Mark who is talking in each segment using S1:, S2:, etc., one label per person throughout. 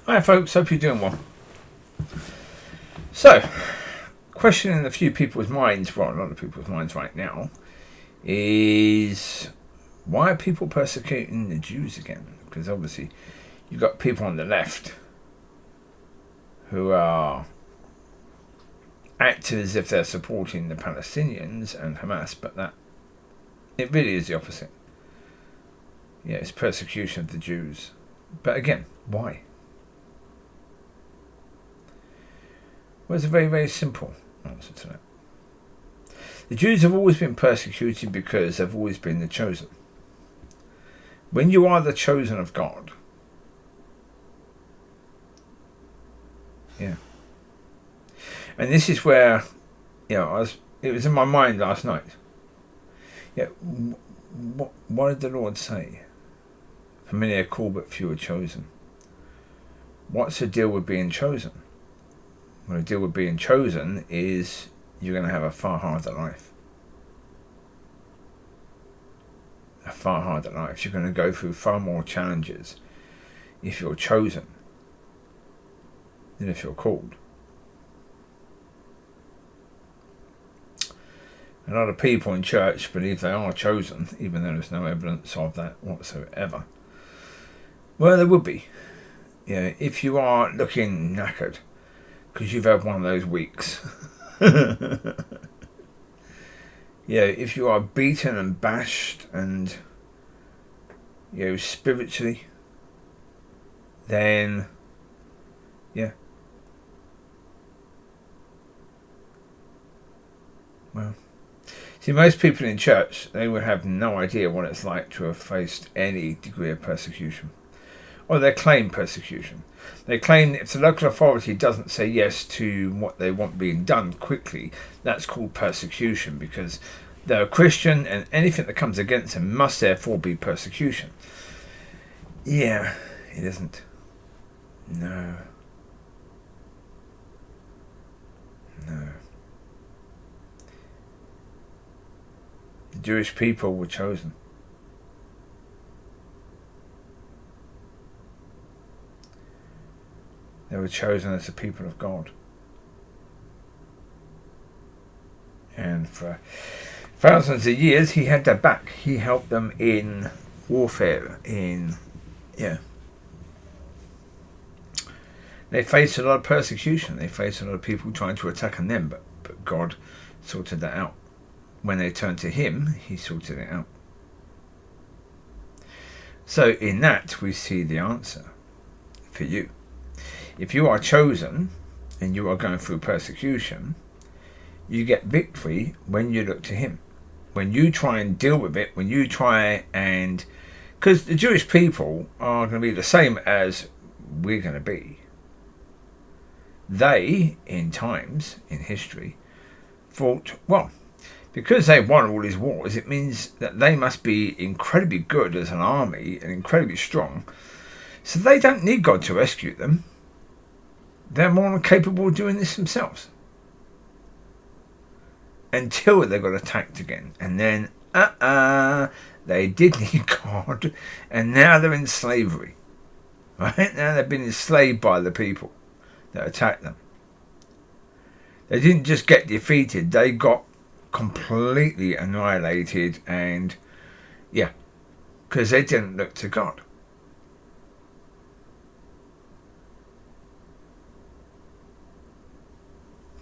S1: Hi folks, hope you're doing well. So, question in a few people's minds, well, a lot of people's minds right now, is why are people persecuting the Jews again? Because obviously you've got people on the left who are acting as if they're supporting the Palestinians and Hamas, but that it really is the opposite. Yeah, it's persecution of the Jews. But again, why? Well, it's a very, very simple answer to that. The Jews have always been persecuted because they've always been the chosen. When you are the chosen of God, yeah. And this is where, it was in my mind last night. Yeah, what did the Lord say? For many are called, but few are chosen. What's the deal with being chosen? Well, the deal with being chosen is you're going to have a far harder life. A far harder life. You're going to go through far more challenges if you're chosen than if you're called. A lot of people in church believe they are chosen, even though there's no evidence of that whatsoever. Well, there would be. If you are looking knackered because you've had one of those weeks. If you are beaten and bashed and spiritually, then well, see, most people in church, they would have no idea what it's like to have faced any degree of persecution. Or they claim persecution. They claim that if the local authority doesn't say yes to what they want being done quickly, that's called persecution because they're a Christian and anything that comes against them must therefore be persecution. Yeah, it isn't. No. The Jewish people were chosen. They were chosen as the people of God. And for thousands of years, he had their back. He helped them in warfare, They faced a lot of persecution. They faced a lot of people trying to attack on them, but God sorted that out. When they turned to him, he sorted it out. So in that, we see the answer for you. If you are chosen and you are going through persecution, you get victory when you look to him. When you try and deal with it, when you try and... Because the Jewish people are going to be the same as we're going to be. They, in times, in history, thought, well, because they won all these wars, it means that they must be incredibly good as an army and incredibly strong. So they don't need God to rescue them. They're more than capable of doing this themselves. Until they got attacked again. And then, they did need God. And now they're in slavery. Right? Now they've been enslaved by the people that attacked them. They didn't just get defeated. They got completely annihilated. And, because they didn't look to God.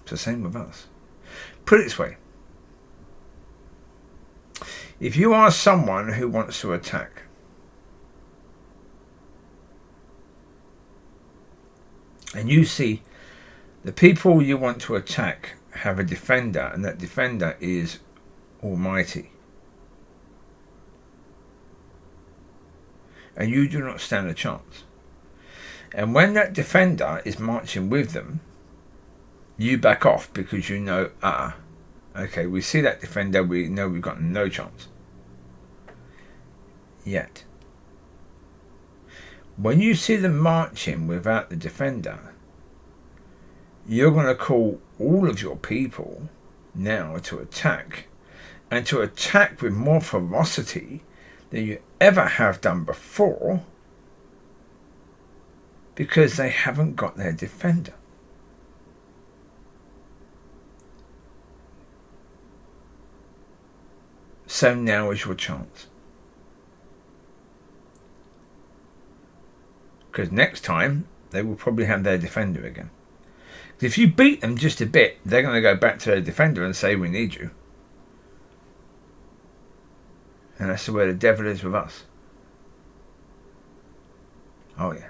S1: It's the same with us. Put it this way. If you are someone who wants to attack, and you see the people you want to attack have a defender, and that defender is Almighty, and you do not stand a chance, and when that defender is marching with them, you back off because you know, okay, we see that defender, we know we've got no chance. Yet, when you see them marching without the defender, you're going to call all of your people now to attack, and to attack with more ferocity than you ever have done before, because they haven't got their defender. So now is your chance. Because next time they will probably have their defender again. If you beat them just a bit, they're going to go back to their defender and say, we need you. And that's the way the devil is with us. Oh yeah.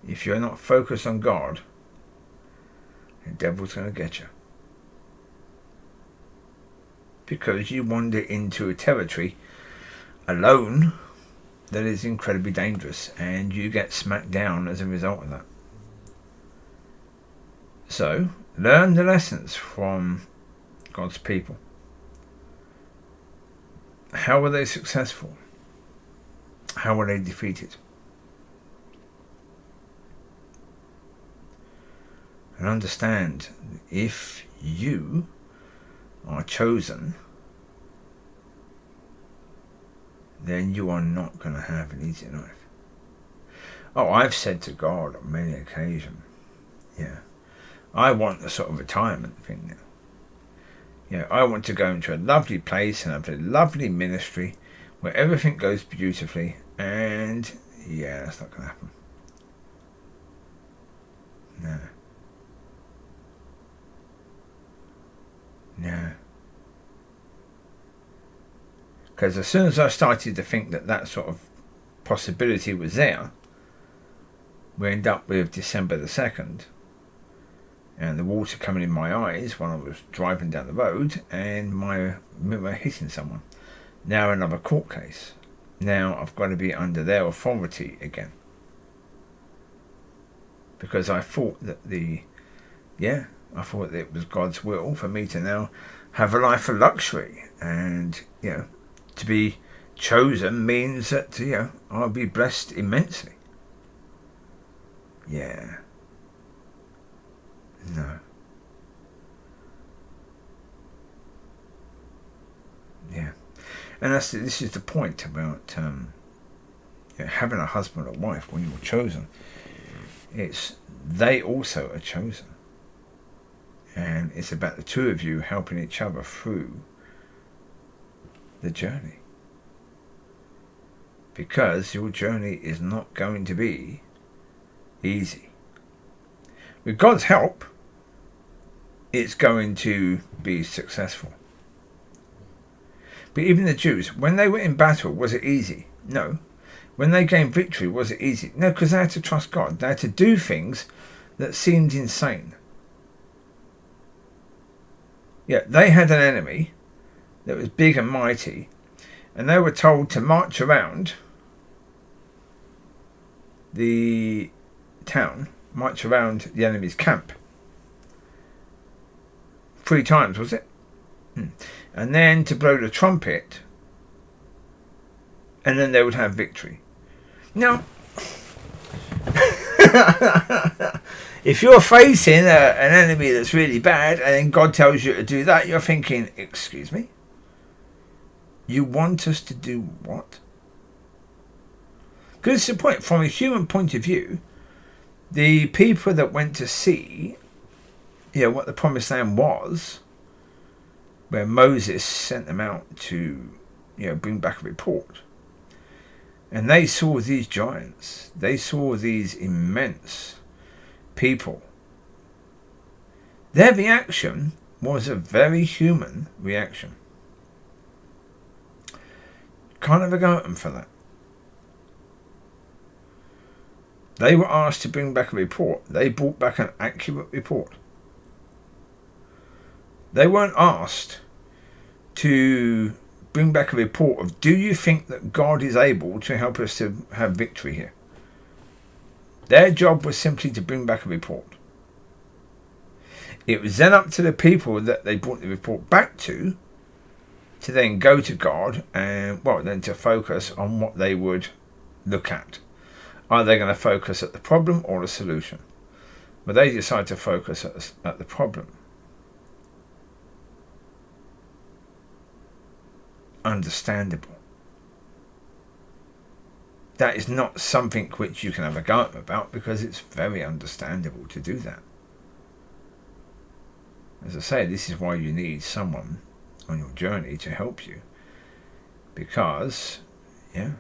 S1: If you're not focused on God, the devil's going to get you. Because you wander into a territory alone that is incredibly dangerous, and you get smacked down as a result of that. So, learn the lessons from God's people. How were they successful? How were they defeated? And understand, if you are chosen, then you are not going to have an easy life. Oh, I've said to God on many occasions, yeah, I want the sort of retirement thing now. Yeah, I want to go into a lovely place and have a lovely ministry where everything goes beautifully, and yeah, that's not going to happen. No. No. Because as soon as I started to think that that sort of possibility was there, we end up with December the 2nd, and the water coming in my eyes when I was driving down the road, and my mirror hitting someone. Now another court case. Now I've got to be under their authority again. Because I thought that I thought that it was God's will for me to now have a life of luxury, and to be chosen means that I'll be blessed immensely. Yeah. No. Yeah. And this is the point about having a husband or wife when you're chosen. It's they also are chosen. And it's about the two of you helping each other through the journey. Because your journey is not going to be easy. With God's help, it's going to be successful. But even the Jews, when they were in battle, was it easy? No. When they gained victory, was it easy? No, because they had to trust God. They had to do things that seemed insane. Yeah, they had an enemy that was big and mighty, and they were told to march around the town, march around the enemy's camp. 3 times, was it? And then to blow the trumpet, and then they would have victory. Now, if you're facing an enemy that's really bad, and then God tells you to do that, you're thinking, excuse me? You want us to do what? Because it's the point, from a human point of view, the people that went to see what the promised land was, where Moses sent them out to bring back a report, and they saw these giants, they saw these immense people. Their reaction was a very human reaction. Can't have a go at them for that. They were asked to bring back a report. They brought back an accurate report. They weren't asked to bring back a report of, do you think that God is able to help us to have victory here? Their job was simply to bring back a report. It was then up to the people that they brought the report back to then go to God and, then to focus on what they would look at. Are they going to focus at the problem or the solution? But they decided to focus at the problem. Understandable. that is not something which you can have a go at them about, because it's very understandable to do that. As I say, this is why you need someone on your journey to help you, because it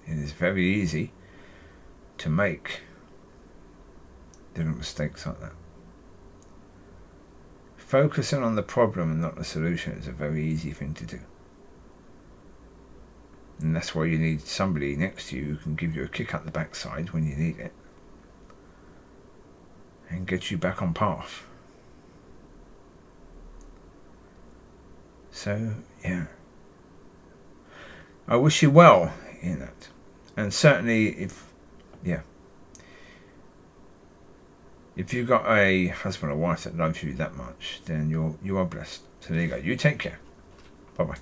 S1: is very easy to make little mistakes like that. Focusing on the problem and not the solution is a very easy thing to do. And that's why you need somebody next to you who can give you a kick up the backside when you need it and get you back on path. So, yeah. I wish you well in that. And certainly if you've got a husband or wife that loves you that much, then you are blessed. So there you go. You take care. Bye-bye.